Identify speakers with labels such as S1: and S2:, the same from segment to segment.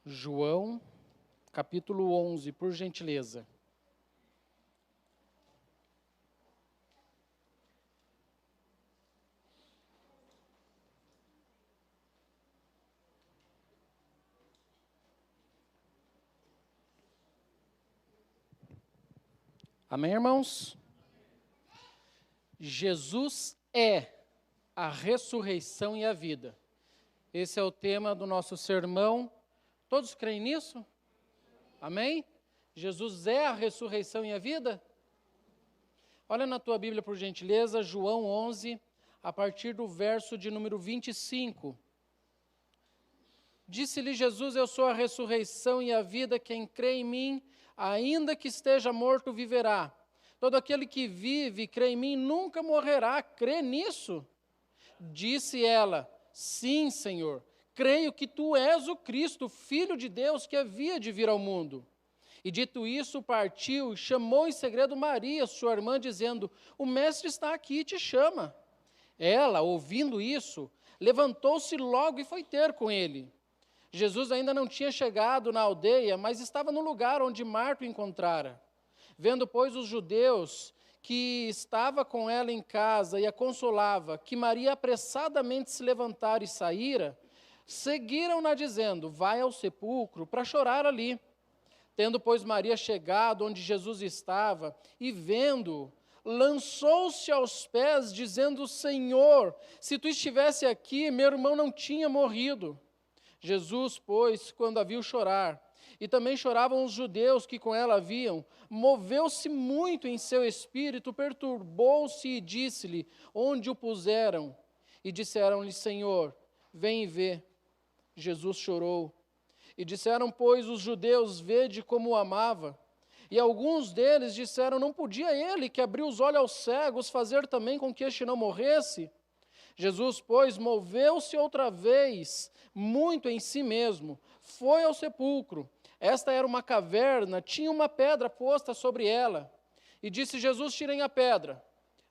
S1: João, capítulo 11, por gentileza. Amém, irmãos? Jesus é a ressurreição e a vida. Esse é o tema do nosso sermão. Todos creem nisso? Amém? Jesus é a ressurreição e a vida? Olha na tua Bíblia, por gentileza, João 11, a partir do verso de número 25. Disse-lhe Jesus: eu sou a ressurreição e a vida, quem crê em mim, ainda que esteja morto, viverá. Todo aquele que vive e crê em mim nunca morrerá. Crê nisso? Disse ela: sim, Senhor, creio que tu és o Cristo, Filho de Deus, que havia de vir ao mundo. E dito isso, partiu e chamou em segredo Maria, sua irmã, dizendo: o mestre está aqui e te chama. Ela, ouvindo isso, levantou-se logo e foi ter com ele. Jesus ainda não tinha chegado na aldeia, mas estava no lugar onde Marta o encontrara. Vendo, pois, os judeus que estava com ela em casa e a consolava, que Maria apressadamente se levantara e saíra, seguiram-na dizendo: vai ao sepulcro para chorar ali. Tendo, pois, Maria chegado onde Jesus estava e vendo, lançou-se aos pés, dizendo: Senhor, se tu estivesse aqui, meu irmão não tinha morrido. Jesus, pois, quando a viu chorar, e também choravam os judeus que com ela haviam, moveu-se muito em seu espírito, perturbou-se e disse-lhe onde o puseram. E disseram-lhe: Senhor, vem e vê. Jesus chorou. E disseram, pois, os judeus: vede como o amava. E alguns deles disseram: não podia ele, que abriu os olhos aos cegos, fazer também com que este não morresse? Jesus, pois, moveu-se outra vez, muito em si mesmo, foi ao sepulcro. Esta era uma caverna, tinha uma pedra posta sobre ela. E disse Jesus: tirem a pedra.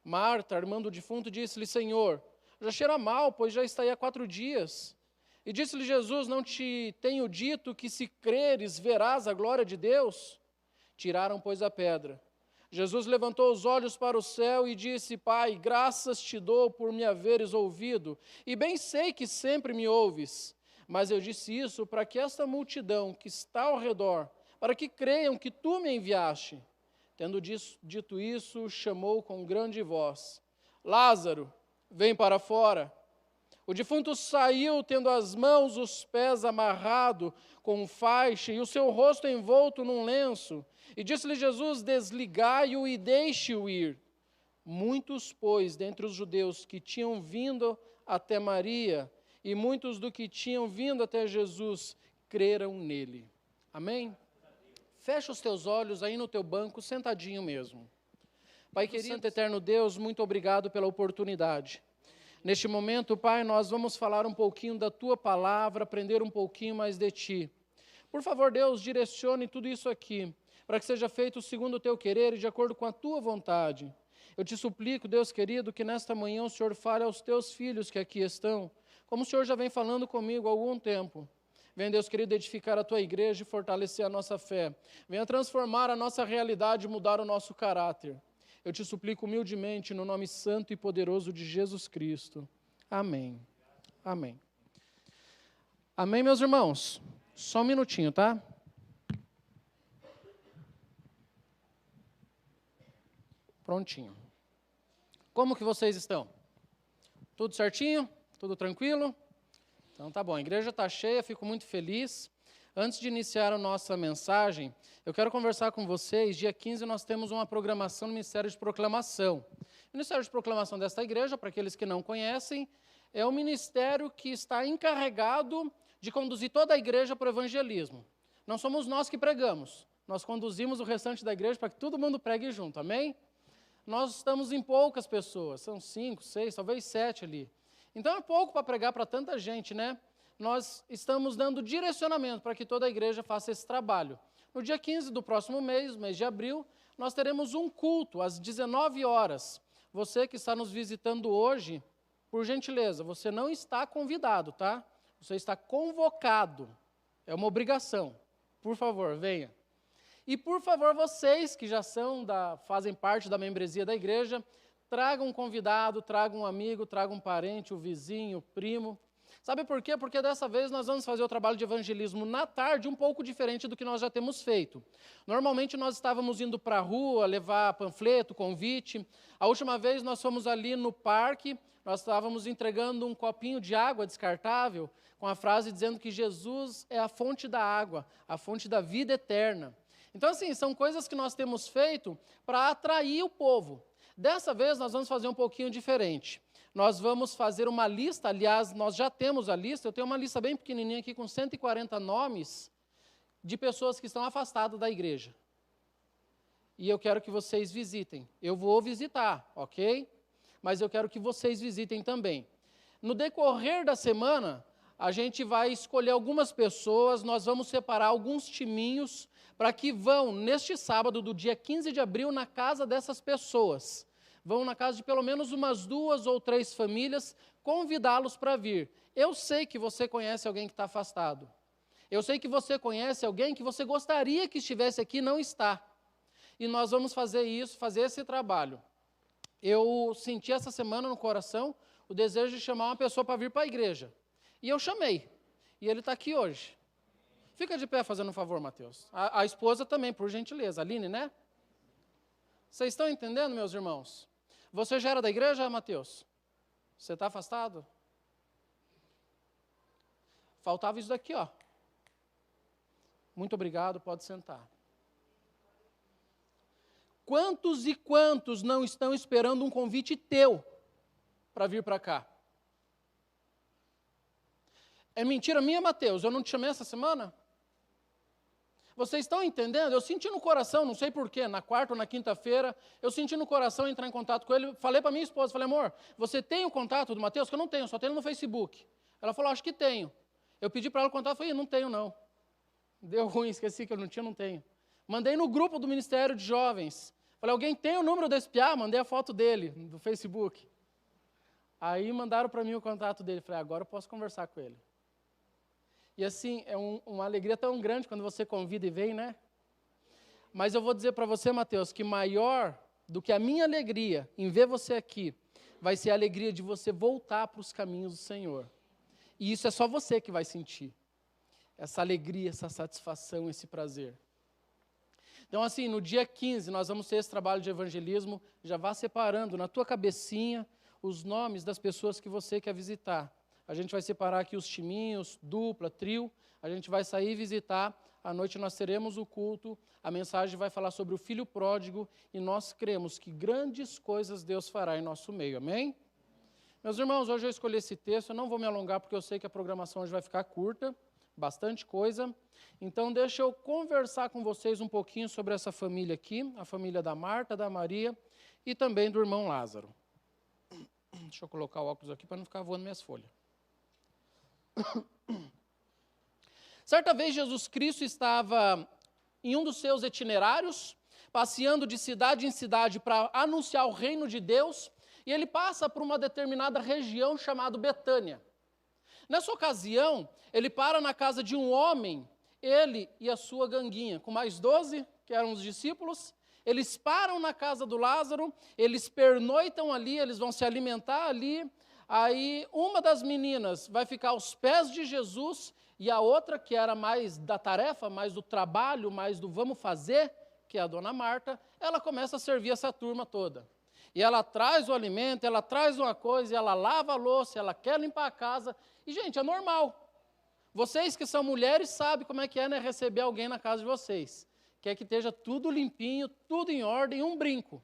S1: Marta, irmã do defunto, disse-lhe: Senhor, já cheira mal, pois já está aí há 4 dias. E disse-lhe Jesus: não te tenho dito que se creres verás a glória de Deus? Tiraram, pois, a pedra. Jesus levantou os olhos para o céu e disse: Pai, graças te dou por me haveres ouvido, e bem sei que sempre me ouves. Mas eu disse isso para que esta multidão que está ao redor, para que creiam que tu me enviaste. Tendo dito isso, chamou com grande voz: Lázaro, vem para fora. O defunto saiu, tendo as mãos, os pés amarrados com faixa e o seu rosto envolto num lenço. E disse-lhe Jesus: desligai-o e deixe-o ir. Muitos, pois, dentre os judeus que tinham vindo até Maria e muitos do que tinham vindo até Jesus, creram nele. Amém? Fecha os teus olhos aí no teu banco, sentadinho mesmo. Pai querido, Santo Eterno Deus, muito obrigado pela oportunidade. Neste momento, Pai, nós vamos falar um pouquinho da Tua palavra, aprender um pouquinho mais de Ti. Por favor, Deus, direcione tudo isso aqui, para que seja feito segundo o Teu querer e de acordo com a Tua vontade. Eu te suplico, Deus querido, que nesta manhã o Senhor fale aos Teus filhos que aqui estão, como o Senhor já vem falando comigo há algum tempo. Venha, Deus querido, edificar a Tua igreja e fortalecer a nossa fé. Venha transformar a nossa realidade e mudar o nosso caráter. Eu te suplico humildemente no nome santo e poderoso de Jesus Cristo. Amém. Amém. Amém, meus irmãos? Só um minutinho, tá? Prontinho. Como que vocês estão? Tudo certinho? Tudo tranquilo? Então tá bom, a igreja está cheia, fico muito feliz. Antes de iniciar a nossa mensagem, eu quero conversar com vocês. Dia 15 nós temos uma programação no Ministério de Proclamação. O Ministério de Proclamação desta igreja, para aqueles que não conhecem, é um ministério que está encarregado de conduzir toda a igreja para o evangelismo. Não somos nós que pregamos, nós conduzimos o restante da igreja para que todo mundo pregue junto, amém? Nós estamos em poucas pessoas, são 5, 6, talvez 7 ali. Então é pouco para pregar para tanta gente, né? Nós estamos dando direcionamento para que toda a igreja faça esse trabalho. No dia 15 do próximo mês, mês de abril, nós teremos um culto às 19 horas. Você que está nos visitando hoje, por gentileza, você não está convidado, tá? Você está convocado. É uma obrigação. Por favor, venha. E por favor, vocês que já fazem parte da membresia da igreja, tragam um convidado, tragam um amigo, tragam um parente, o vizinho, o primo. Sabe por quê? Porque dessa vez nós vamos fazer o trabalho de evangelismo na tarde, um pouco diferente do que nós já temos feito. Normalmente nós estávamos indo para a rua, levar panfleto, convite. A última vez nós fomos ali no parque, nós estávamos entregando um copinho de água descartável, com a frase dizendo que Jesus é a fonte da água, a fonte da vida eterna. Então, assim, são coisas que nós temos feito para atrair o povo. Dessa vez nós vamos fazer um pouquinho diferente. Nós vamos fazer uma lista, aliás, nós já temos a lista, eu tenho uma lista bem pequenininha aqui com 140 nomes de pessoas que estão afastadas da igreja. E eu quero que vocês visitem. Eu vou visitar, ok? Mas eu quero que vocês visitem também. No decorrer da semana, a gente vai escolher algumas pessoas, nós vamos separar alguns timinhos para que vão, neste sábado, do dia 15 de abril, na casa dessas pessoas. Vão na casa de pelo menos umas 2 ou 3 famílias, convidá-los para vir. Eu sei que você conhece alguém que está afastado. Eu sei que você conhece alguém que você gostaria que estivesse aqui e não está. E nós vamos fazer isso, fazer esse trabalho. Eu senti essa semana no coração o desejo de chamar uma pessoa para vir para a igreja. E eu chamei. E ele está aqui hoje. Fica de pé fazendo um favor, Mateus. A esposa também, por gentileza. Aline, né? Vocês estão entendendo, meus irmãos? Você já era da igreja, Mateus? Você está afastado? Faltava isso daqui, ó. Muito obrigado, pode sentar. Quantos e quantos não estão esperando um convite teu para vir para cá? É mentira minha, Mateus? Eu não te chamei essa semana? Vocês estão entendendo? Eu senti no coração, não sei porquê, na quarta ou na quinta-feira, eu senti no coração entrar em contato com ele, falei para minha esposa, falei, amor, você tem o contato do Mateus? Que eu não tenho, só tenho no Facebook. Ela falou, acho que tenho. Eu pedi para ela o contato, falei, não tenho não. Deu ruim, esqueci que eu não tinha, não tenho. Mandei no grupo do Ministério de Jovens. Falei, alguém tem o número desse piá? Mandei a foto dele, do Facebook. Aí mandaram para mim o contato dele. Falei, agora eu posso conversar com ele. E assim, é uma alegria tão grande quando você convida e vem, né? Mas eu vou dizer para você, Mateus, que maior do que a minha alegria em ver você aqui, vai ser a alegria de você voltar para os caminhos do Senhor. E isso é só você que vai sentir. Essa alegria, essa satisfação, esse prazer. Então, assim, no dia 15, nós vamos ter esse trabalho de evangelismo. Já vá separando na tua cabecinha os nomes das pessoas que você quer visitar. A gente vai separar aqui os timinhos, dupla, trio. A gente vai sair visitar. À noite nós teremos o culto. A mensagem vai falar sobre o filho pródigo. E nós cremos que grandes coisas Deus fará em nosso meio. Amém? Meus irmãos, hoje eu escolhi esse texto. Eu não vou me alongar porque eu sei que a programação hoje vai ficar curta. Bastante coisa. Então, deixa eu conversar com vocês um pouquinho sobre essa família aqui. A família da Marta, da Maria e também do irmão Lázaro. Deixa eu colocar o óculos aqui para não ficar voando minhas folhas. Certa vez Jesus Cristo estava em um dos seus itinerários, passeando de cidade em cidade para anunciar o reino de Deus, e ele passa por uma determinada região chamada Betânia. Nessa ocasião, ele para na casa de um homem, ele e a sua ganguinha, com mais 12, que eram os discípulos. Eles param na casa do Lázaro, eles pernoitam ali, eles vão se alimentar ali. Aí uma das meninas vai ficar aos pés de Jesus e a outra, que era mais da tarefa, mais do trabalho, mais do vamos fazer, que é a dona Marta, ela começa a servir essa turma toda. E ela traz o alimento, ela traz uma coisa, ela lava a louça, ela quer limpar a casa. E, gente, é normal. Vocês que são mulheres sabem como é que é, né, receber alguém na casa de vocês. Quer que esteja tudo limpinho, tudo em ordem, um brinco.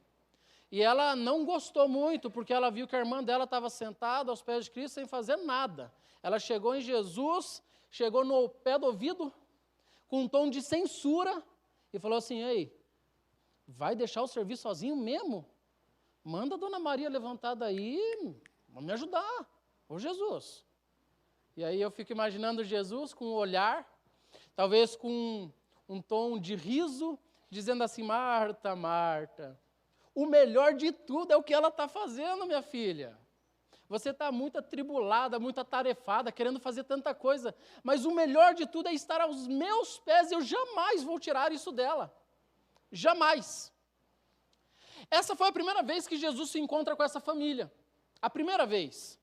S1: E ela não gostou muito, porque ela viu que a irmã dela estava sentada aos pés de Cristo sem fazer nada. Ela chegou em Jesus, chegou no pé do ouvido, com um tom de censura, e falou assim, ei, vai deixar o serviço sozinho mesmo? Manda a dona Maria levantar daí, vamos me ajudar, ô Jesus. E aí eu fico imaginando Jesus com um olhar, talvez com um tom de riso, dizendo assim, Marta, Marta, o melhor de tudo é o que ela está fazendo, minha filha. Você está muito atribulada, muito atarefada, querendo fazer tanta coisa, mas o melhor de tudo é estar aos meus pés, eu jamais vou tirar isso dela. Jamais. Essa foi a primeira vez que Jesus se encontra com essa família. A primeira vez.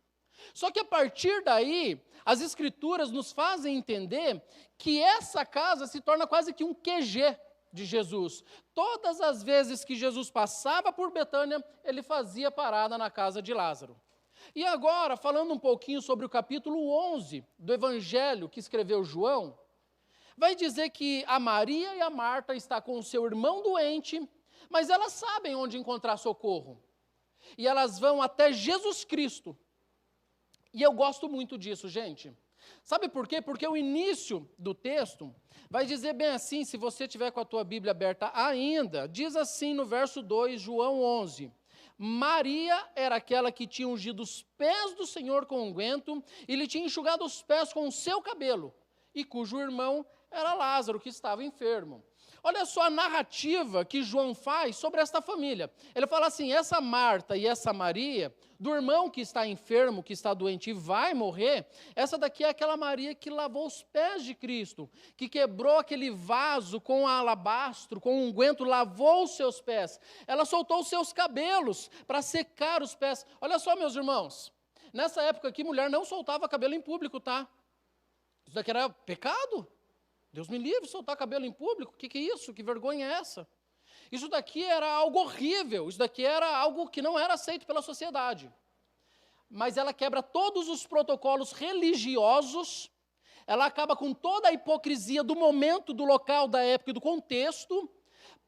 S1: Só que a partir daí, as Escrituras nos fazem entender que essa casa se torna quase que um QG de Jesus. Todas as vezes que Jesus passava por Betânia, ele fazia parada na casa de Lázaro. E agora, falando um pouquinho sobre o capítulo 11 do Evangelho que escreveu João, vai dizer que a Maria e a Marta estão com o seu irmão doente, mas elas sabem onde encontrar socorro. E elas vão até Jesus Cristo. E eu gosto muito disso, gente. Sabe por quê? Porque o início do texto vai dizer bem assim, se você tiver com a tua Bíblia aberta ainda, diz assim no verso 2, João 11. Maria era aquela que tinha ungido os pés do Senhor com unguento e lhe tinha enxugado os pés com o seu cabelo, e cujo irmão era Lázaro, que estava enfermo. Olha só a narrativa que João faz sobre esta família. Ele fala assim, essa Marta e essa Maria, do irmão que está enfermo, que está doente e vai morrer, essa daqui é aquela Maria que lavou os pés de Cristo, que quebrou aquele vaso com alabastro, com unguento, lavou os seus pés. Ela soltou os seus cabelos para secar os pés. Olha só, meus irmãos, nessa época aqui, mulher não soltava cabelo em público, tá? Isso daqui era pecado. Deus me livre, soltar cabelo em público, o que é isso? Que vergonha é essa? Isso daqui era algo horrível, isso daqui era algo que não era aceito pela sociedade. Mas ela quebra todos os protocolos religiosos, ela acaba com toda a hipocrisia do momento, do local, da época e do contexto,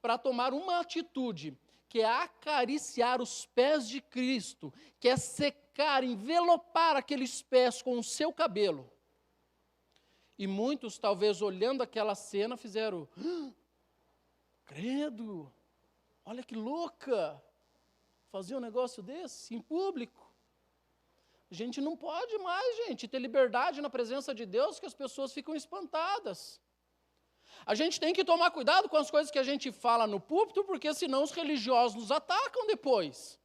S1: para tomar uma atitude, que é acariciar os pés de Cristo, que é secar, envelopar aqueles pés com o seu cabelo. E muitos, talvez, olhando aquela cena, fizeram, credo, olha que louca, fazer um negócio desse em público. A gente não pode mais, gente, ter liberdade na presença de Deus, que as pessoas ficam espantadas. A gente tem que tomar cuidado com as coisas que a gente fala no púlpito, porque senão os religiosos nos atacam depois.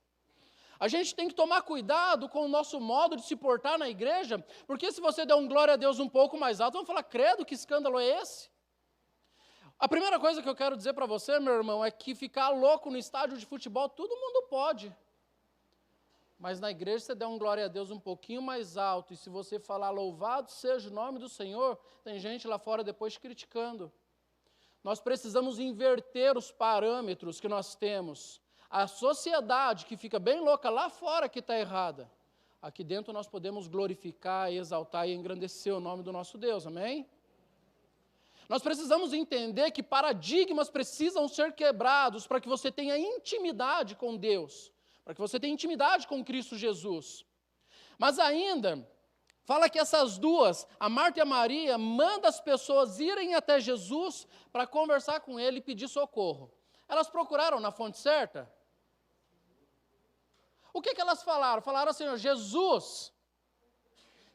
S1: A gente tem que tomar cuidado com o nosso modo de se portar na igreja, porque se você der um glória a Deus um pouco mais alto, vão falar, credo, que escândalo é esse? A primeira coisa que eu quero dizer para você, meu irmão, é que ficar louco no estádio de futebol, todo mundo pode. Mas na igreja você der um glória a Deus um pouquinho mais alto, e se você falar louvado seja o nome do Senhor, tem gente lá fora depois criticando. Nós precisamos inverter os parâmetros que nós temos. A sociedade que fica bem louca lá fora que está errada. Aqui dentro nós podemos glorificar, exaltar e engrandecer o nome do nosso Deus, amém? Nós precisamos entender que paradigmas precisam ser quebrados para que você tenha intimidade com Deus, para que você tenha intimidade com Cristo Jesus. Mas ainda, fala que essas duas, a Marta e a Maria, mandam as pessoas irem até Jesus para conversar com ele e pedir socorro. Elas procuraram na fonte certa? O que elas falaram? Falaram assim, ó, Jesus,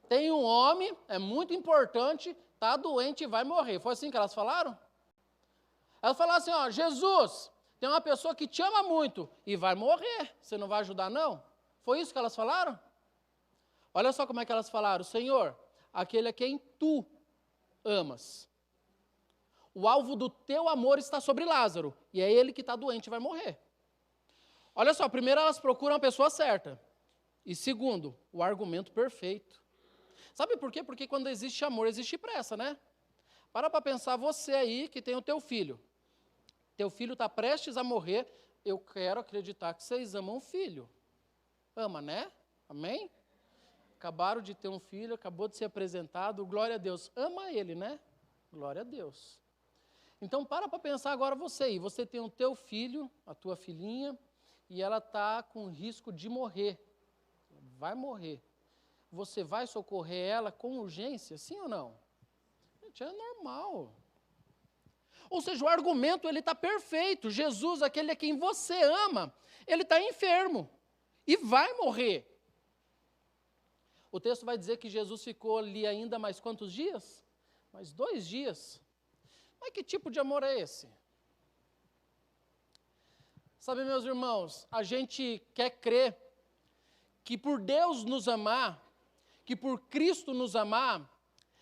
S1: tem um homem, é muito importante, está doente e vai morrer. Foi assim que elas falaram? Elas falaram assim, ó, Jesus, tem uma pessoa que te ama muito e vai morrer, você não vai ajudar não? Foi isso que elas falaram? Olha só como é que elas falaram, Senhor, aquele a quem tu amas. O alvo do teu amor está sobre Lázaro, e é ele que está doente e vai morrer. Olha só, primeiro elas procuram a pessoa certa. E segundo, o argumento perfeito. Sabe por quê? Porque quando existe amor, existe pressa, né? Para pensar você aí que tem o teu filho. Teu filho está prestes a morrer, eu quero acreditar que vocês amam o filho. Ama, né? Amém? Acabaram de ter um filho, acabou de ser apresentado, glória a Deus. Ama ele, né? Glória a Deus. Então para pensar agora você aí. Você tem o teu filho, a tua filhinha, e ela está com risco de morrer. Vai morrer. Você vai socorrer ela com urgência, sim ou não? Gente, é normal. Ou seja, o argumento ele está perfeito. Jesus, aquele a quem você ama, ele está enfermo e vai morrer. O texto vai dizer que Jesus ficou ali ainda mais quantos dias? Mais 2 dias. Mas que tipo de amor é esse? Sabe, meus irmãos, a gente quer crer que por Deus nos amar, que por Cristo nos amar,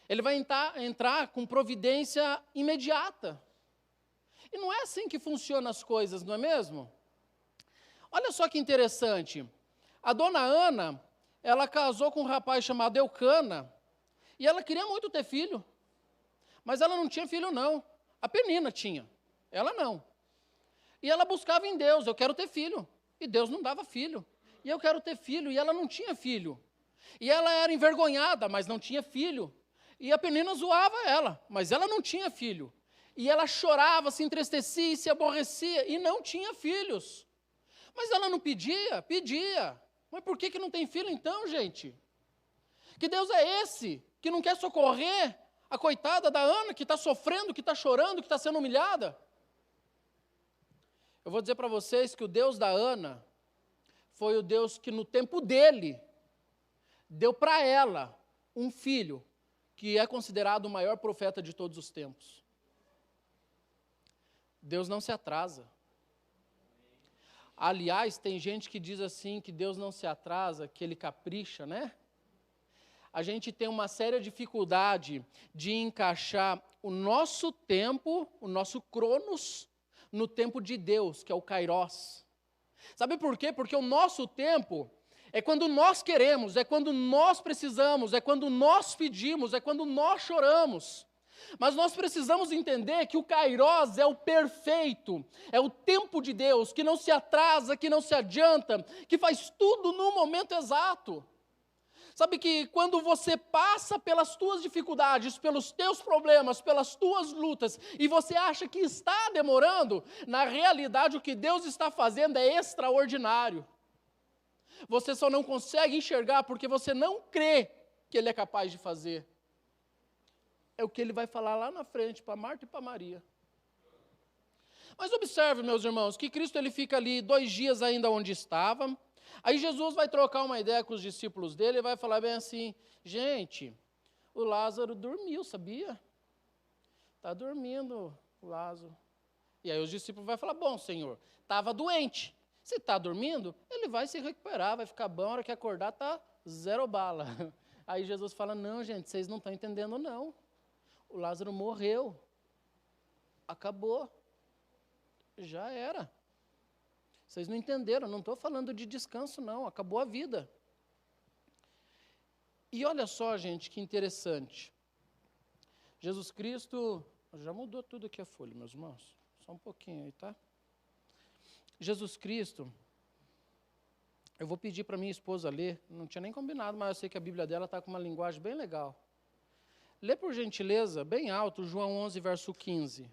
S1: Ele vai entrar com providência imediata. E não é assim que funcionam as coisas, não é mesmo? Olha só que interessante. A dona Ana, ela casou com um rapaz chamado Eucana, e ela queria muito ter filho, mas ela não tinha filho não. A Penina tinha, ela não. E ela buscava em Deus, eu quero ter filho, e Deus não dava filho. E eu quero ter filho, e ela não tinha filho. E ela era envergonhada, mas não tinha filho. E a Penina zoava ela, mas ela não tinha filho. E ela chorava, se entristecia e se aborrecia, e não tinha filhos. Mas ela não pedia? Pedia. Mas por que não tem filho então, gente? Que Deus é esse que não quer socorrer a coitada da Ana, que está sofrendo, que está chorando, que está sendo humilhada? Eu vou dizer para vocês que o Deus da Ana foi o Deus que no tempo dele deu para ela um filho que é considerado o maior profeta de todos os tempos. Deus não se atrasa. Aliás, tem gente que diz assim que Deus não se atrasa, que Ele capricha, né? A gente tem uma séria dificuldade de encaixar o nosso tempo, o nosso cronos, no tempo de Deus, que é o Kairos. Sabe por quê? Porque o nosso tempo é quando nós queremos, é quando nós precisamos, é quando nós pedimos, é quando nós choramos. Mas nós precisamos entender que o Kairos é o perfeito, é o tempo de Deus, que não se atrasa, que não se adianta, que faz tudo no momento exato. Sabe que quando você passa pelas tuas dificuldades, pelos teus problemas, pelas tuas lutas, e você acha que está demorando, na realidade o que Deus está fazendo é extraordinário. Você só não consegue enxergar porque você não crê que Ele é capaz de fazer. É o que Ele vai falar lá na frente para Marta e para Maria. Mas observe, meus irmãos, que Cristo ele fica ali 2 dias ainda onde estava. Aí Jesus vai trocar uma ideia com os discípulos dele e vai falar bem assim: gente, o Lázaro dormiu, sabia? Está dormindo o Lázaro. E aí os discípulos vão falar: bom, Senhor, estava doente. Se está dormindo, ele vai se recuperar, vai ficar bom, a hora que acordar está 0 bala. Aí Jesus fala: não, gente, vocês não estão entendendo não. O Lázaro morreu. Acabou. Já era. Vocês não entenderam, não estou falando de descanso não, acabou a vida. E olha só, gente, que interessante. Jesus Cristo, já mudou tudo aqui a folha, meus irmãos. Só um pouquinho aí, tá? Jesus Cristo, eu vou pedir para minha esposa ler, não tinha nem combinado, mas eu sei que a Bíblia dela está com uma linguagem bem legal. Lê por gentileza, bem alto, João 11, verso 15.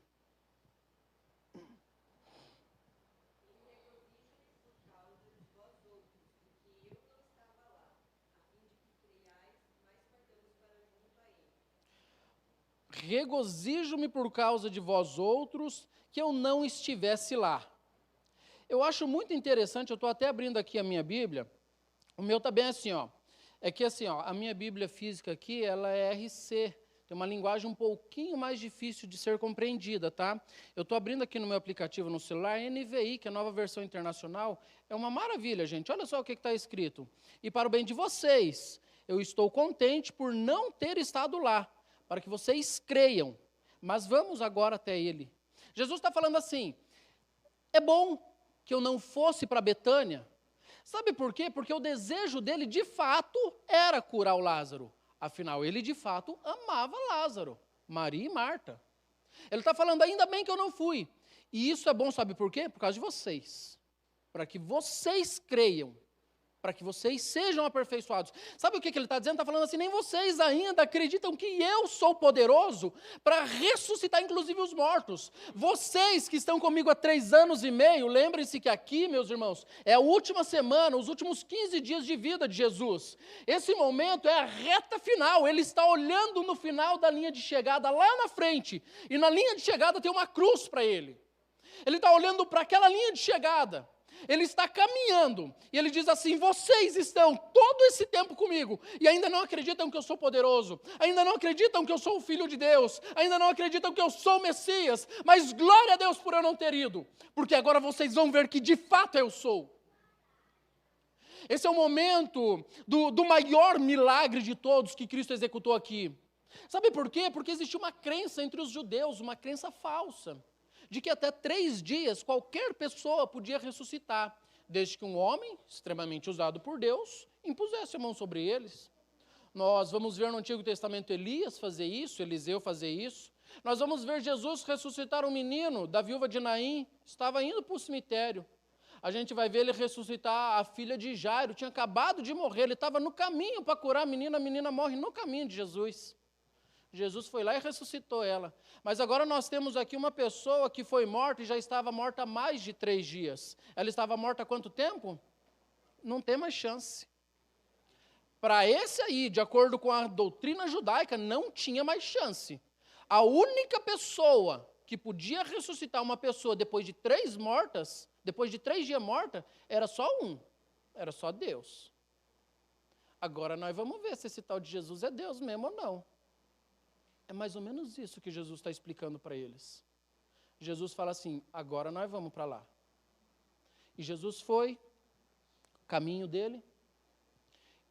S1: Regozijo-me por causa de vós outros, que eu não estivesse lá. Eu acho muito interessante, eu estou até abrindo aqui a minha Bíblia, o meu está bem assim, ó. É que assim, ó, a minha Bíblia física aqui, ela é RC, tem uma linguagem um pouquinho mais difícil de ser compreendida, tá? Eu estou abrindo aqui no meu aplicativo no celular, NVI, que é a nova versão internacional, é uma maravilha, gente. Olha só o que está escrito. E para o bem de vocês, eu estou contente por não ter estado lá, para que vocês creiam. Mas vamos agora até ele. Jesus está falando assim: é bom que eu não fosse para Betânia. Sabe por quê? Porque o desejo dele, de fato, era curar o Lázaro. Afinal, ele, de fato, amava Lázaro, Maria e Marta. Ele está falando: ainda bem que eu não fui. E isso é bom, sabe por quê? Por causa de vocês. Para que vocês creiam. Para que vocês sejam aperfeiçoados. Sabe o que ele está dizendo? Está falando assim: nem vocês ainda acreditam que eu sou poderoso para ressuscitar inclusive os mortos. Vocês que estão comigo há 3 anos e meio, lembrem-se que aqui, meus irmãos, é a última semana, os últimos 15 dias de vida de Jesus. Esse momento é a reta final, ele está olhando no final da linha de chegada, lá na frente, e na linha de chegada tem uma cruz para ele. Ele está olhando para aquela linha de chegada. Ele está caminhando, e ele diz assim: vocês estão todo esse tempo comigo, e ainda não acreditam que eu sou poderoso, ainda não acreditam que eu sou o Filho de Deus, ainda não acreditam que eu sou o Messias, mas glória a Deus por eu não ter ido, porque agora vocês vão ver que de fato eu sou. Esse é o momento do maior milagre de todos que Cristo executou aqui. Sabe por quê? Porque existia uma crença entre os judeus, uma crença falsa, de que até 3 dias qualquer pessoa podia ressuscitar, desde que um homem, extremamente usado por Deus, impusesse a mão sobre eles. Nós vamos ver no Antigo Testamento Elias fazer isso, Eliseu fazer isso. Nós vamos ver Jesus ressuscitar um menino da viúva de Naim, estava indo para o cemitério. A gente vai ver ele ressuscitar a filha de Jairo, tinha acabado de morrer, ele estava no caminho para curar a menina morre no caminho de Jesus. Jesus foi lá e ressuscitou ela. Mas agora nós temos aqui uma pessoa que foi morta e já estava morta há mais de 3 dias. Ela estava morta há quanto tempo? Não tem mais chance. Para esse aí, de acordo com a doutrina judaica, não tinha mais chance. A única pessoa que podia ressuscitar uma pessoa depois de 3 dias morta, era só um. Era só Deus. Agora nós vamos ver se esse tal de Jesus é Deus mesmo ou não. É mais ou menos isso que Jesus está explicando para eles. Jesus fala assim, agora nós vamos para lá. E Jesus foi, caminho dele,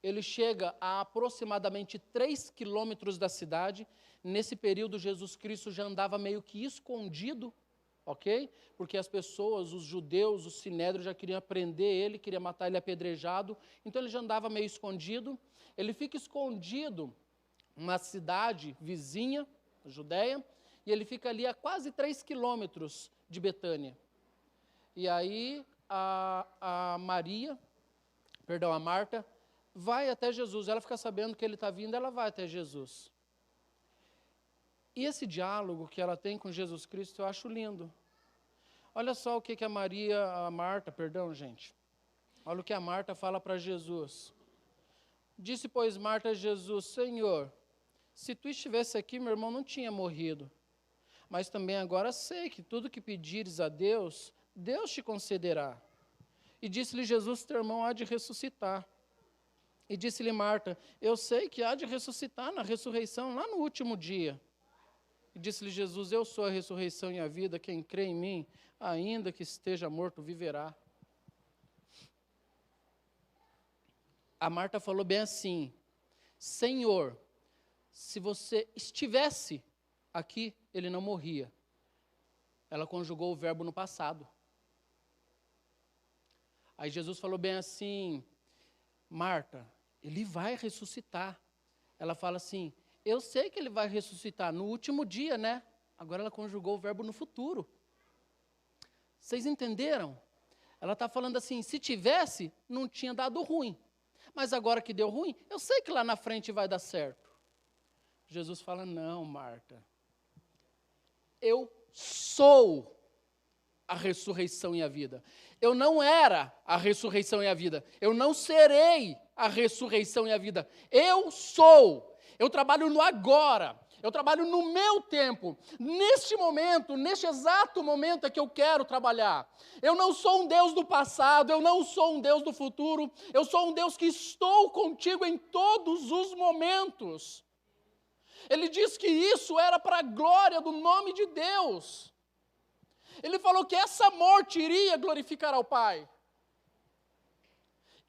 S1: ele chega a aproximadamente 3 quilômetros da cidade. Nesse período, Jesus Cristo já andava meio que escondido, ok? Porque as pessoas, os judeus, os sinédrios já queriam prender ele, queriam matar ele apedrejado. Então ele já andava meio escondido. Ele fica escondido uma cidade vizinha, Judeia, e ele fica ali a quase 3 quilômetros de Betânia. E aí a Marta, vai até Jesus. Ela fica sabendo que ele está vindo, ela vai até Jesus. E esse diálogo que ela tem com Jesus Cristo, eu acho lindo. Olha só o que Olha o que a Marta fala para Jesus. Disse, pois, Marta a Jesus, Senhor, se tu estivesse aqui, meu irmão não tinha morrido. Mas também agora sei que tudo que pedires a Deus, Deus te concederá. E disse-lhe Jesus, teu irmão há de ressuscitar. E disse-lhe Marta, eu sei que há de ressuscitar na ressurreição, lá no último dia. E disse-lhe Jesus, eu sou a ressurreição e a vida, quem crê em mim, ainda que esteja morto, viverá. A Marta falou bem assim, Senhor, se você estivesse aqui, ele não morria. Ela conjugou o verbo no passado. Aí Jesus falou bem assim, Marta, ele vai ressuscitar. Ela fala assim, eu sei que ele vai ressuscitar no último dia, né? Agora ela conjugou o verbo no futuro. Vocês entenderam? Ela está falando assim, se tivesse, não tinha dado ruim. Mas agora que deu ruim, eu sei que lá na frente vai dar certo. Jesus fala, não, Marta. Eu sou a ressurreição e a vida. Eu não era a ressurreição e a vida. Eu não serei a ressurreição e a vida. Eu sou. Eu trabalho no agora. Eu trabalho no meu tempo. Neste momento, neste exato momento é que eu quero trabalhar. Eu não sou um Deus do passado, eu não sou um Deus do futuro. Eu sou um Deus que estou contigo em todos os momentos. Ele diz que isso era para a glória do nome de Deus. Ele falou que essa morte iria glorificar ao Pai.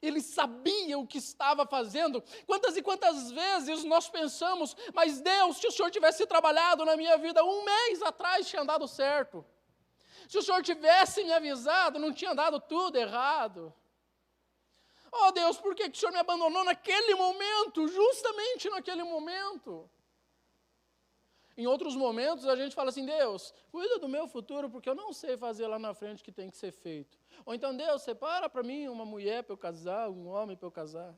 S1: Ele sabia o que estava fazendo. Quantas e quantas vezes nós pensamos, mas Deus, se o Senhor tivesse trabalhado na minha vida 1 mês atrás, tinha dado certo. Se o Senhor tivesse me avisado, não tinha dado tudo errado. Oh Deus, por que o Senhor me abandonou naquele momento, justamente naquele momento? Em outros momentos a gente fala assim, Deus, cuida do meu futuro, porque eu não sei fazer lá na frente o que tem que ser feito. Ou então, Deus, separa para mim uma mulher para eu casar, um homem para eu casar.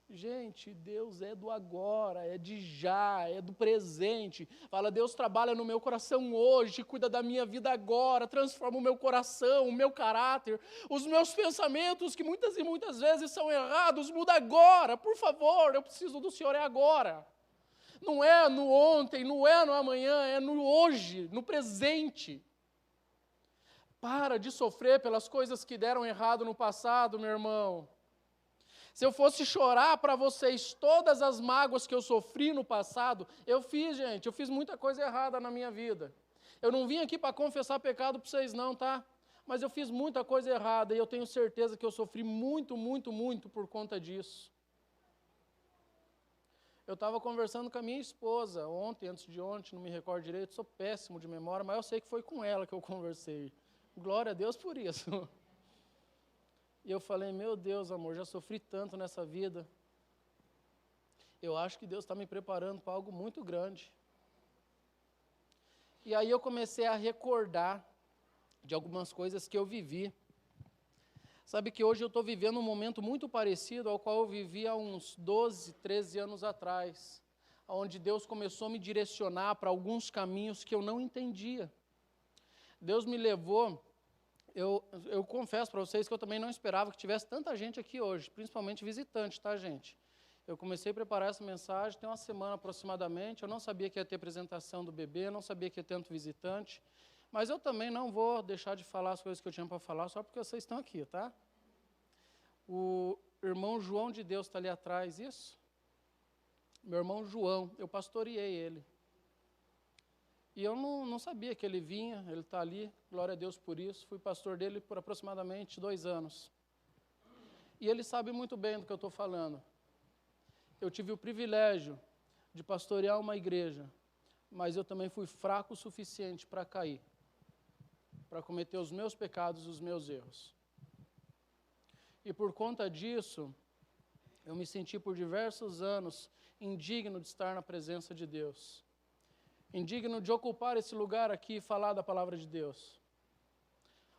S1: Gente, Deus é do agora, é de já, é do presente. Fala, Deus trabalha no meu coração hoje, cuida da minha vida agora, transforma o meu coração, o meu caráter, os meus pensamentos, que muitas e muitas vezes são errados, muda agora, por favor, eu preciso do Senhor, é agora. Não é no ontem, não é no amanhã, é no hoje, no presente. Para de sofrer pelas coisas que deram errado no passado, meu irmão. Se eu fosse chorar para vocês todas as mágoas que eu sofri no passado, eu fiz muita coisa errada na minha vida. Eu não vim aqui para confessar pecado para vocês não, tá? Mas eu fiz muita coisa errada e eu tenho certeza que eu sofri muito, muito, muito por conta disso. Eu estava conversando com a minha esposa ontem, antes de ontem, não me recordo direito, sou péssimo de memória, mas eu sei que foi com ela que eu conversei. Glória a Deus por isso. E eu falei, meu Deus, amor, já sofri tanto nessa vida. Eu acho que Deus está me preparando para algo muito grande. E aí eu comecei a recordar de algumas coisas que eu vivi. Sabe que hoje eu estou vivendo um momento muito parecido ao qual eu vivi há uns 12, 13 anos atrás, onde Deus começou a me direcionar para alguns caminhos que eu não entendia. Deus me levou, eu confesso para vocês que eu também não esperava que tivesse tanta gente aqui hoje, principalmente visitante, tá, gente? Eu comecei a preparar essa mensagem tem uma semana aproximadamente, eu não sabia que ia ter apresentação do bebê, não sabia que ia ter tanto visitante, mas eu também não vou deixar de falar as coisas que eu tinha para falar só porque vocês estão aqui, tá? O irmão João de Deus está ali atrás, isso? Meu irmão João, eu pastoreei ele. E eu não sabia que ele vinha, ele está ali, glória a Deus por isso. Fui pastor dele por aproximadamente 2 anos. E ele sabe muito bem do que eu estou falando. Eu tive o privilégio de pastorear uma igreja, mas eu também fui fraco o suficiente para cair, para cometer os meus pecados, os meus erros. E por conta disso, eu me senti por diversos anos indigno de estar na presença de Deus. Indigno de ocupar esse lugar aqui e falar da palavra de Deus.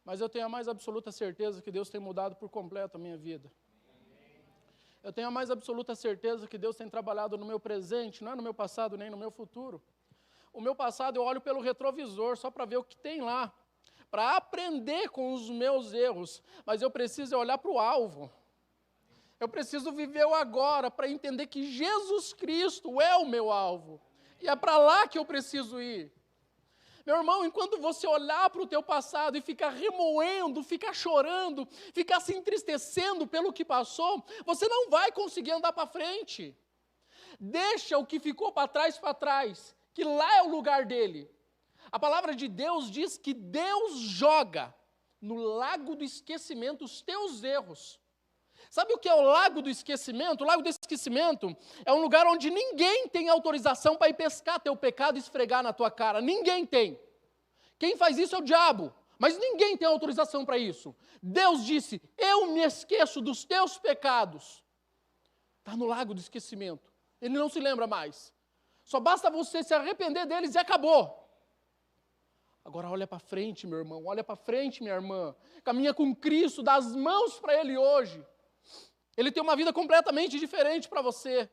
S1: Mas eu tenho a mais absoluta certeza que Deus tem mudado por completo a minha vida. Eu tenho a mais absoluta certeza que Deus tem trabalhado no meu presente, não é no meu passado nem no meu futuro. O meu passado eu olho pelo retrovisor só para ver o que tem lá, para aprender com os meus erros, mas eu preciso olhar para o alvo. Eu preciso viver o agora para entender que Jesus Cristo é o meu alvo. E é para lá que eu preciso ir. Meu irmão, enquanto você olhar para o teu passado e ficar remoendo, ficar chorando, ficar se entristecendo pelo que passou, você não vai conseguir andar para frente. Deixa o que ficou para trás, que lá é o lugar dele. A palavra de Deus diz que Deus joga no lago do esquecimento os teus erros. Sabe o que é o lago do esquecimento? O lago do esquecimento é um lugar onde ninguém tem autorização para ir pescar teu pecado e esfregar na tua cara. Ninguém tem. Quem faz isso é o diabo, mas ninguém tem autorização para isso. Deus disse, eu me esqueço dos teus pecados. Está no lago do esquecimento. Ele não se lembra mais. Só basta você se arrepender deles e acabou. Agora olha para frente, meu irmão, olha para frente, minha irmã. Caminha com Cristo, dá as mãos para Ele hoje. Ele tem uma vida completamente diferente para você.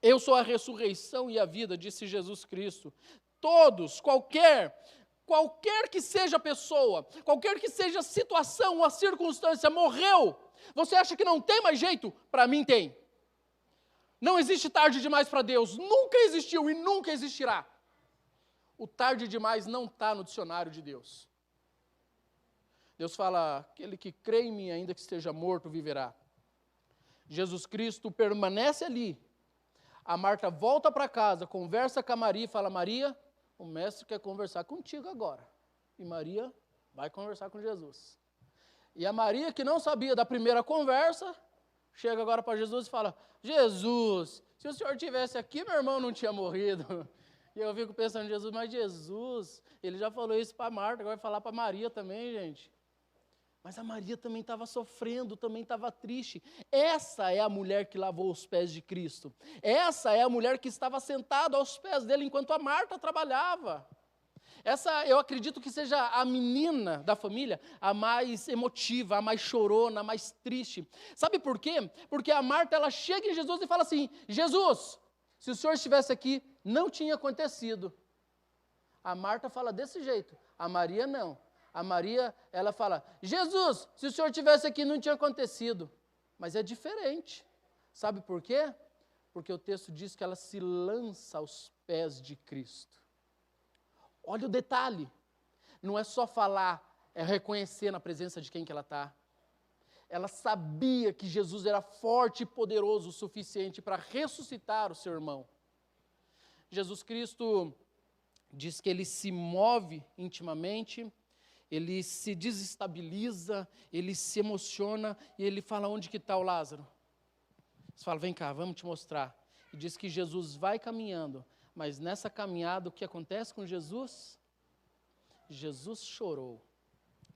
S1: Eu sou a ressurreição e a vida, disse Jesus Cristo. Todos, qualquer que seja a pessoa, qualquer que seja a situação ou a circunstância, morreu. Você acha que não tem mais jeito? Para mim tem. Não existe tarde demais para Deus. Nunca existiu e nunca existirá. O tarde demais não está no dicionário de Deus. Deus fala, aquele que crê em mim, ainda que esteja morto, viverá. Jesus Cristo permanece ali. A Marta volta para casa, conversa com a Maria e fala, Maria, o mestre quer conversar contigo agora. E Maria vai conversar com Jesus. E a Maria, que não sabia da primeira conversa, chega agora para Jesus e fala, Jesus, se o senhor estivesse aqui, meu irmão não tinha morrido. E eu fico pensando, Jesus, mas Jesus, ele já falou isso para Marta, agora vai falar para Maria também, gente. Mas a Maria também estava sofrendo, também estava triste. Essa é a mulher que lavou os pés de Cristo. Essa é a mulher que estava sentada aos pés dele enquanto a Marta trabalhava. Essa, eu acredito que seja a menina da família, a mais emotiva, a mais chorona, a mais triste. Sabe por quê? Porque a Marta, ela chega em Jesus e fala assim, Jesus, se o senhor estivesse aqui, não tinha acontecido. A Marta fala desse jeito, a Maria não. A Maria, ela fala, Jesus, se o senhor estivesse aqui, não tinha acontecido. Mas é diferente. Sabe por quê? Porque o texto diz que ela se lança aos pés de Cristo. Olha o detalhe. Não é só falar, é reconhecer na presença de quem que ela está. Ela sabia que Jesus era forte e poderoso o suficiente para ressuscitar o seu irmão. Jesus Cristo diz que ele se move intimamente ele se desestabiliza, ele se emociona e ele fala: onde que está o Lázaro? Você fala: vem cá, vamos te mostrar. E diz que Jesus vai caminhando, mas nessa caminhada o que acontece com Jesus? Jesus chorou.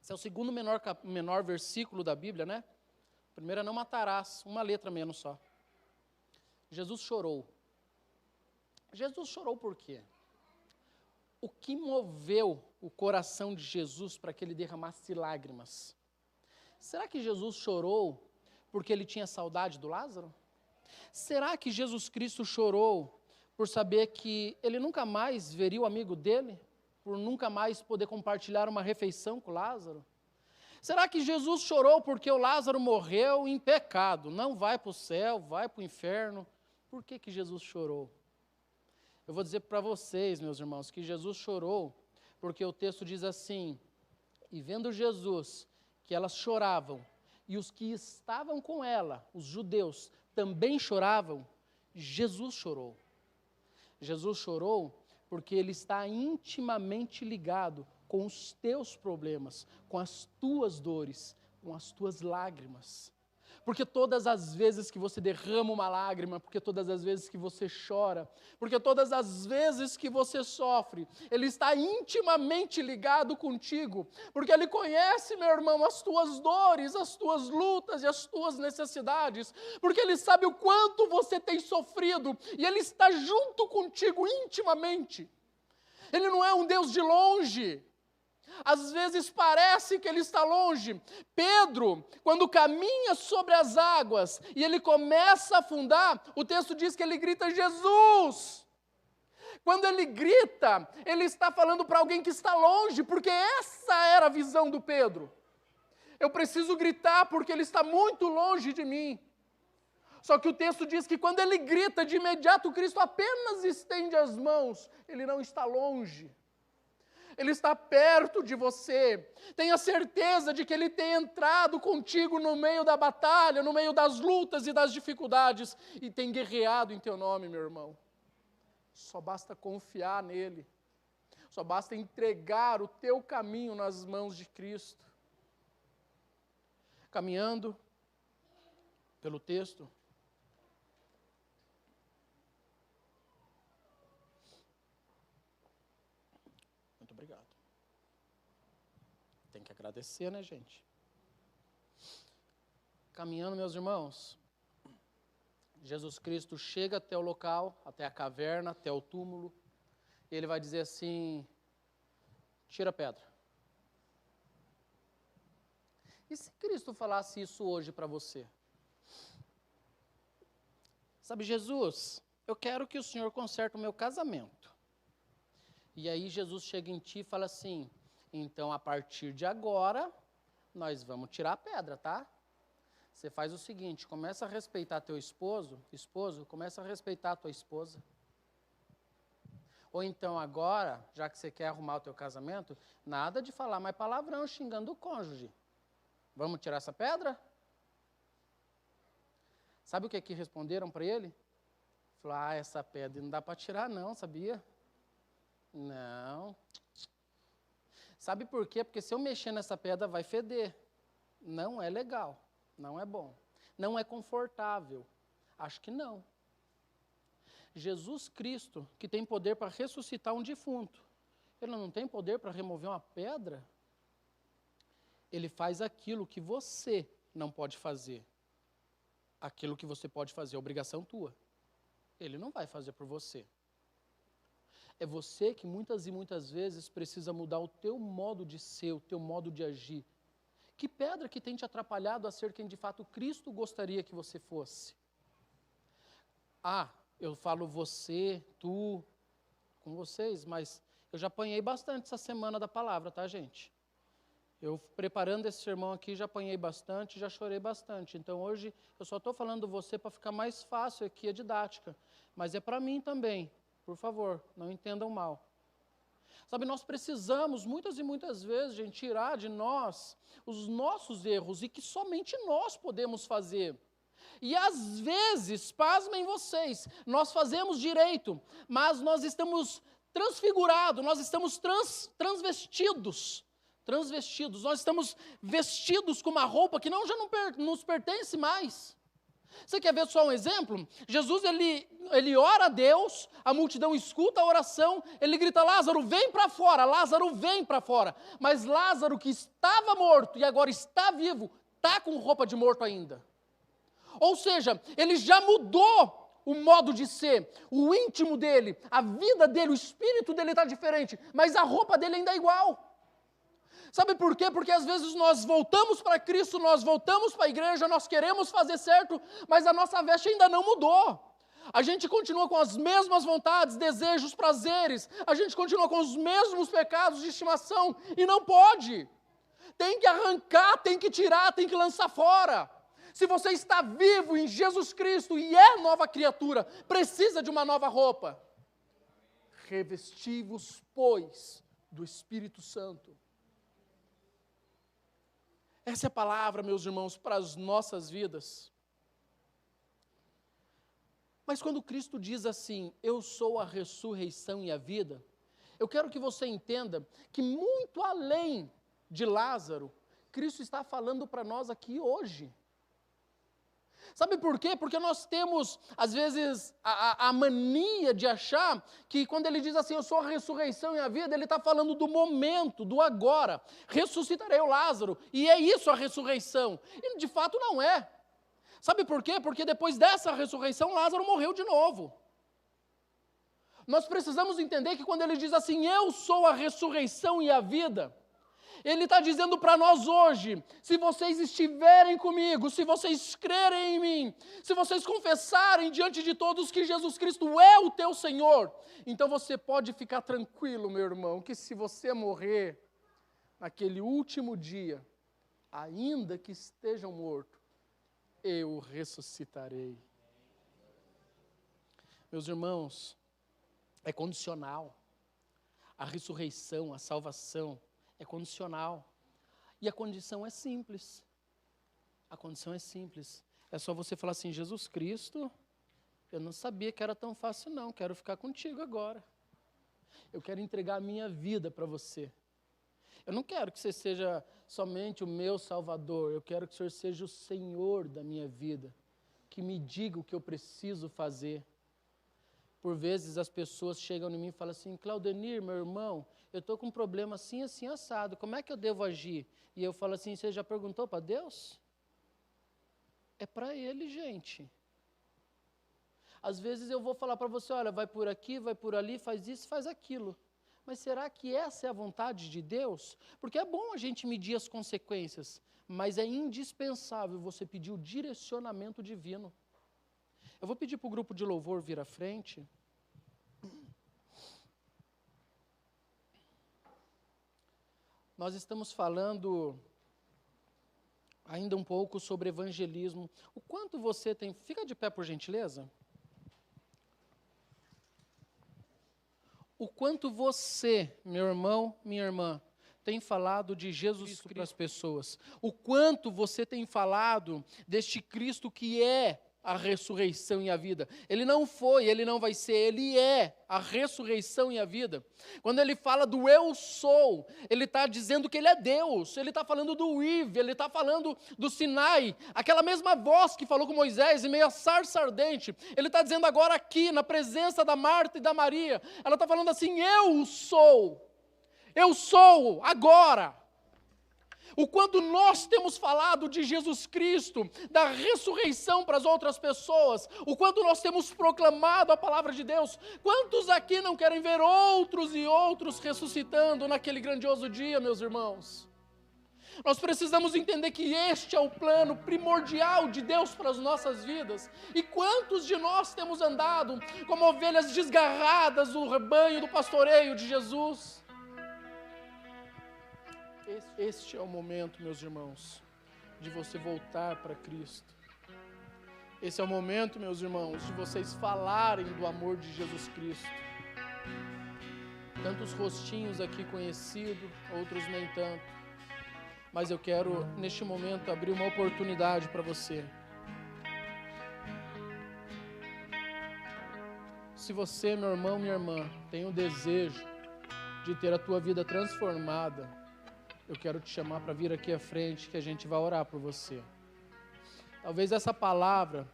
S1: Esse é o segundo menor versículo da Bíblia, né? Primeiro é não matarás, uma letra menos só. Jesus chorou. Jesus chorou por quê? O que moveu o coração de Jesus para que ele derramasse lágrimas? Será que Jesus chorou porque ele tinha saudade do Lázaro? Será que Jesus Cristo chorou por saber que ele nunca mais veria o amigo dele? Por nunca mais poder compartilhar uma refeição com Lázaro? Será que Jesus chorou porque o Lázaro morreu em pecado? Não vai para o céu, vai para o inferno. Por que que Jesus chorou? Eu vou dizer para vocês, meus irmãos, que Jesus chorou porque o texto diz assim: e vendo Jesus que elas choravam, e os que estavam com ela, os judeus, também choravam, Jesus chorou. Jesus chorou porque ele está intimamente ligado com os teus problemas, com as tuas dores, com as tuas lágrimas. Porque todas as vezes que você derrama uma lágrima, porque todas as vezes que você chora, porque todas as vezes que você sofre, ele está intimamente ligado contigo, porque ele conhece, meu irmão, as tuas dores, as tuas lutas e as tuas necessidades, porque ele sabe o quanto você tem sofrido, e ele está junto contigo intimamente. Ele não é um Deus de longe. Às vezes parece que ele está longe. Pedro, quando caminha sobre as águas e ele começa a afundar, o texto diz que ele grita: Jesus! Quando ele grita, ele está falando para alguém que está longe, porque essa era a visão do Pedro. Eu preciso gritar porque ele está muito longe de mim. Só que o texto diz que quando ele grita, de imediato Cristo apenas estende as mãos. Ele não está longe. Ele está perto de você. Tenha certeza de que Ele tem entrado contigo no meio da batalha, no meio das lutas e das dificuldades, e tem guerreado em teu nome, meu irmão. Só basta confiar nele. Só basta entregar o teu caminho nas mãos de Cristo. Caminhando pelo texto, obrigado. Tem que agradecer, né, gente? Caminhando, meus irmãos, Jesus Cristo chega até o local, até a caverna, até o túmulo, e ele vai dizer assim: tira a pedra. E se Cristo falasse isso hoje para você? Sabe, Jesus, eu quero que o Senhor conserte o meu casamento. E aí Jesus chega em ti e fala assim: então a partir de agora, nós vamos tirar a pedra, tá? Você faz o seguinte, começa a respeitar teu esposo, começa a respeitar a tua esposa. Ou então agora, já que você quer arrumar o teu casamento, nada de falar mais palavrão xingando o cônjuge. Vamos tirar essa pedra? Sabe o que responderam para ele? Falaram: essa pedra não dá para tirar não, sabia? Não. Sabe por quê? Porque se eu mexer nessa pedra vai feder. Não é legal, não é bom, não é confortável. Acho que não. Jesus Cristo, que tem poder para ressuscitar um defunto, ele não tem poder para remover uma pedra? Ele faz aquilo que você não pode fazer. Aquilo que você pode fazer é obrigação tua. Ele não vai fazer por você. É você que muitas e muitas vezes precisa mudar o teu modo de ser, o teu modo de agir. Que pedra que tem te atrapalhado a ser quem de fato Cristo gostaria que você fosse? Ah, eu falo você, tu, com vocês, mas eu já apanhei bastante essa semana da palavra, tá, gente? Eu, preparando esse sermão aqui, já apanhei bastante, já chorei bastante. Então, hoje, eu só estou falando você para ficar mais fácil aqui a didática. Mas é para mim também. Por favor, não entendam mal. Sabe, nós precisamos, muitas e muitas vezes, gente, tirar de nós os nossos erros e que somente nós podemos fazer. E às vezes, pasmem vocês, nós fazemos direito, mas nós estamos transfigurados, nós estamos transvestidos. transvestidos, nós estamos vestidos com uma roupa que já não nos pertence mais. Você quer ver só um exemplo? Jesus, ele ora a Deus, a multidão escuta a oração, ele grita, Lázaro, vem para fora, Lázaro, vem para fora. Mas Lázaro, que estava morto e agora está vivo, está com roupa de morto ainda. Ou seja, ele já mudou o modo de ser, o íntimo dele, a vida dele, o espírito dele está diferente, mas a roupa dele ainda é igual. Sabe por quê? Porque às vezes nós voltamos para Cristo, nós voltamos para a igreja, nós queremos fazer certo, mas a nossa veste ainda não mudou. A gente continua com as mesmas vontades, desejos, prazeres, a gente continua com os mesmos pecados de estimação, e não pode. Tem que arrancar, tem que tirar, tem que lançar fora. Se você está vivo em Jesus Cristo e é nova criatura, precisa de uma nova roupa. Revesti-vos, pois, do Espírito Santo. Essa é a palavra, meus irmãos, para as nossas vidas. Mas quando Cristo diz assim, eu sou a ressurreição e a vida, eu quero que você entenda que muito além de Lázaro, Cristo está falando para nós aqui hoje. Sabe por quê? Porque nós temos, às vezes, a mania de achar que quando ele diz assim, eu sou a ressurreição e a vida, ele está falando do momento, do agora. Ressuscitarei o Lázaro, e é isso a ressurreição. E de fato não é. Sabe por quê? Porque depois dessa ressurreição, Lázaro morreu de novo. Nós precisamos entender que quando ele diz assim, eu sou a ressurreição e a vida, ele está dizendo para nós hoje, se vocês estiverem comigo, se vocês crerem em mim, se vocês confessarem diante de todos que Jesus Cristo é o teu Senhor, então você pode ficar tranquilo, meu irmão, que se você morrer naquele último dia, ainda que estejam mortos, eu ressuscitarei. Meus irmãos, é condicional. A ressurreição, a salvação, é condicional. E a condição é simples. A condição é simples. É só você falar assim, Jesus Cristo, eu não sabia que era tão fácil não, quero ficar contigo agora. Eu quero entregar a minha vida para você. Eu não quero que você seja somente o meu Salvador, eu quero que o Senhor seja o Senhor da minha vida, que me diga o que eu preciso fazer. Por vezes as pessoas chegam em mim e falam assim, Claudenir, meu irmão, eu estou com um problema assim, assim, assado, como é que eu devo agir? E eu falo assim, você já perguntou para Deus? É para Ele, gente. Às vezes eu vou falar para você, olha, vai por aqui, vai por ali, faz isso, faz aquilo. Mas será que essa é a vontade de Deus? Porque é bom a gente medir as consequências, mas é indispensável você pedir o direcionamento divino. Eu vou pedir para o grupo de louvor vir à frente. Nós estamos falando ainda um pouco sobre evangelismo. O quanto você tem... Fica de pé, por gentileza. O quanto você, meu irmão, minha irmã, tem falado de Jesus Cristo para as pessoas. O quanto você tem falado deste Cristo que é a ressurreição e a vida. Ele não foi, ele não vai ser, ele é a ressurreição e a vida. Quando ele fala do eu sou, ele está dizendo que ele é Deus, ele está falando do Ive, ele está falando do Sinai, aquela mesma voz que falou com Moisés em meio a sarça ardente, ele está dizendo agora aqui, na presença da Marta e da Maria, ela está falando assim, eu sou agora. O quanto nós temos falado de Jesus Cristo, da ressurreição para as outras pessoas, o quanto nós temos proclamado a palavra de Deus, quantos aqui não querem ver outros e outros ressuscitando naquele grandioso dia, meus irmãos? Nós precisamos entender que este é o plano primordial de Deus para as nossas vidas. E quantos de nós temos andado como ovelhas desgarradas do rebanho, do pastoreio de Jesus? Este é o momento, meus irmãos, de você voltar para Cristo. Esse é o momento, meus irmãos, de vocês falarem do amor de Jesus Cristo. Tantos rostinhos aqui conhecidos, outros nem tanto. Mas eu quero, neste momento, abrir uma oportunidade para você. Se você, meu irmão, minha irmã, tem o desejo de ter a tua vida transformada, eu quero te chamar para vir aqui à frente, que a gente vai orar por você. Talvez essa palavra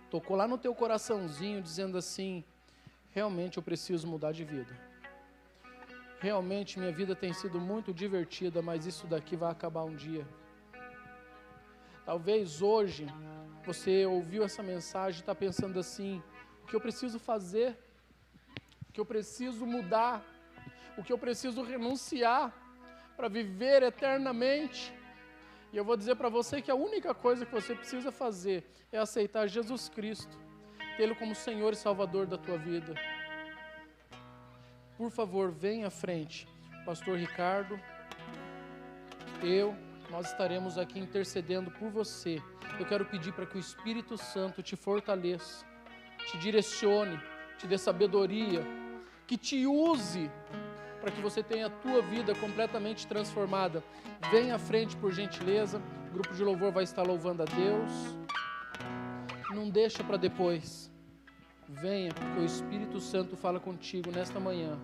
S1: tocou lá no teu coraçãozinho, dizendo assim: realmente eu preciso mudar de vida. Realmente minha vida tem sido muito divertida, mas isso daqui vai acabar um dia. Talvez hoje você ouviu essa mensagem e está pensando assim: o que eu preciso fazer? O que eu preciso mudar? O que eu preciso renunciar para viver eternamente? E eu vou dizer para você que a única coisa que você precisa fazer é aceitar Jesus Cristo, tê-lo como Senhor e Salvador da tua vida. Por favor, venha à frente. Pastor Ricardo, nós estaremos aqui intercedendo por você. Eu quero pedir para que o Espírito Santo te fortaleça, te direcione, te dê sabedoria, que te use para que você tenha a tua vida completamente transformada. Venha à frente, por gentileza. O grupo de louvor vai estar louvando a Deus. Não deixa para depois. Venha, porque o Espírito Santo fala contigo nesta manhã.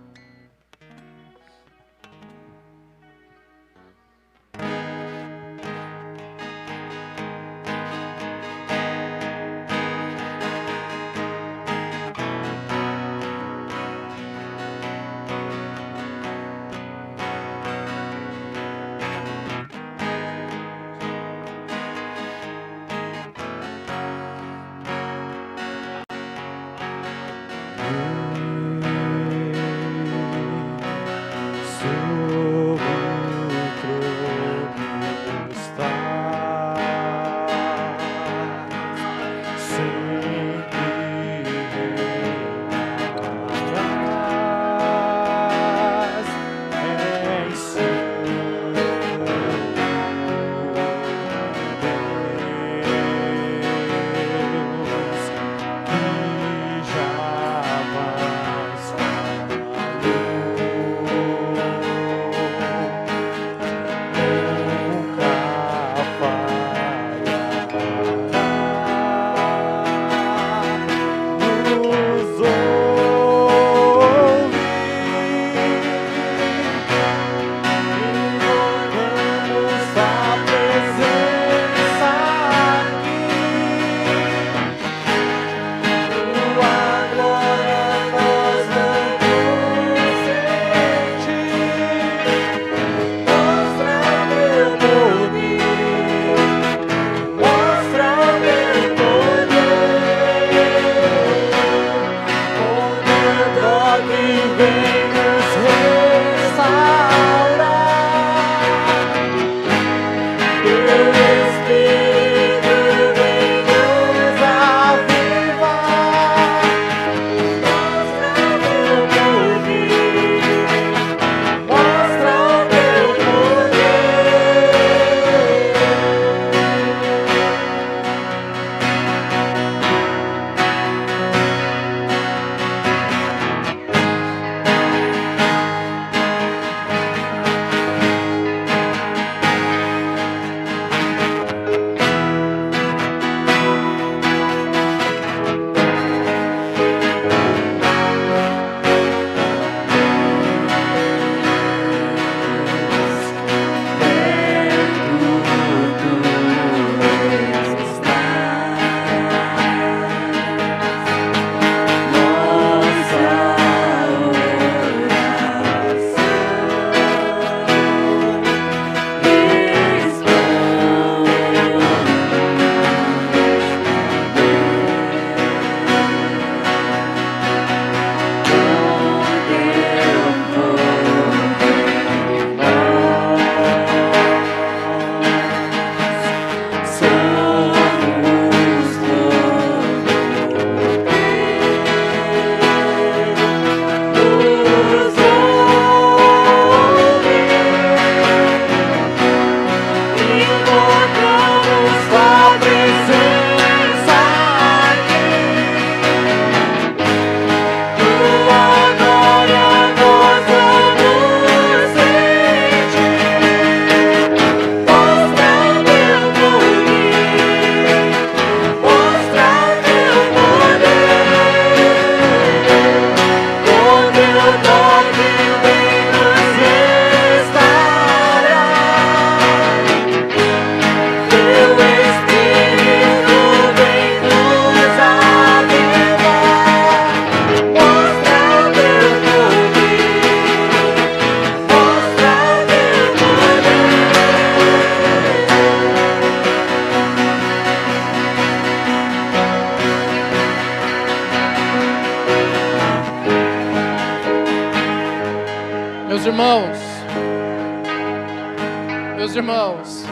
S1: Meus irmãos,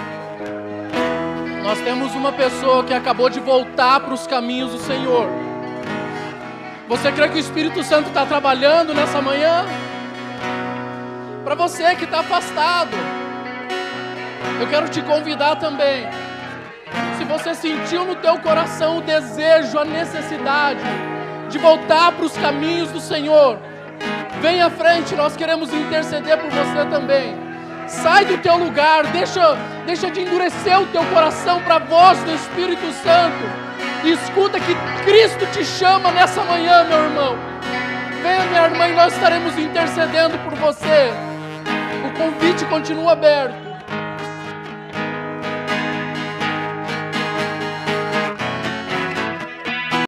S1: nós temos uma pessoa que acabou de voltar para os caminhos do Senhor. Você crê que o Espírito Santo está trabalhando nessa manhã? Para você que está afastado, eu quero te convidar também. Se você sentiu no teu coração o desejo, a necessidade de voltar para os caminhos do Senhor, vem à frente, nós queremos interceder por você também. Sai do teu lugar, deixa de endurecer o teu coração para a voz do Espírito Santo. E escuta que Cristo te chama nessa manhã, meu irmão. Venha, minha irmã, e nós estaremos intercedendo por você. O convite continua aberto.